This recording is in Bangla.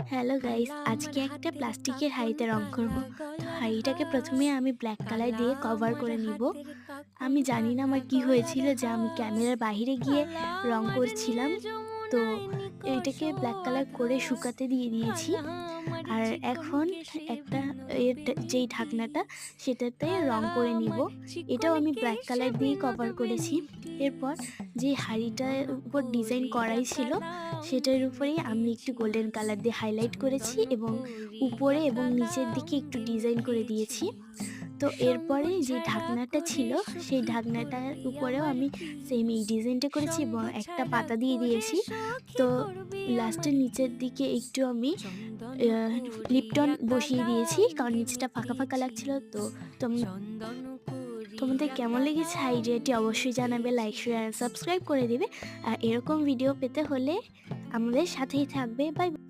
হ্যালো গাইস, আজকে একটা প্লাস্টিকের হাঁড়িতে রং করব। তো হাঁড়িটাকে প্রথমে আমি ব্ল্যাক কালার দিয়ে কভার করে নিব। আমি জানি না আমার কি হয়েছিল যে আমি ক্যামেরার বাইরে গিয়ে রং করছিলাম। তো এইটাকে ব্ল্যাক কালার করে শুকাতে দিয়ে দিয়েছি। আর এখন একটা যেই ঢাকনাটা সেটাতে রং করে নিব। এটাও আমি ব্ল্যাক কালার দিয়েই কভার করেছি। এরপর যে হাঁড়িটার উপর ডিজাইন করাই ছিল সেটার উপরেই আমি একটু গোল্ডেন কালার দিয়ে হাইলাইট করেছি এবং উপরে এবং নিচের দিকে একটু ডিজাইন করে দিয়েছি। তো এরপরে যে ঢাকনাটা ছিল সেই ঢাকনাটার উপরেও আমি সেম এই ডিজাইনটা করেছি এবং একটা পাতা দিয়ে দিয়েছি। তো লাস্টের নিচের দিকে একটু আমি লিপটন বসিয়ে দিয়েছি কারণ নিচটা ফাঁকা ফাঁকা লাগছিল। তো তোম- তোমাদের কেমন লেগেছে আইডিয়াটি অবশ্যই জানাবে, লাইক শেয়ার সাবস্ক্রাইব করে দিবে। আর এরকম ভিডিও পেতে হলে আমাদের সাথেই থাকবে। বাই।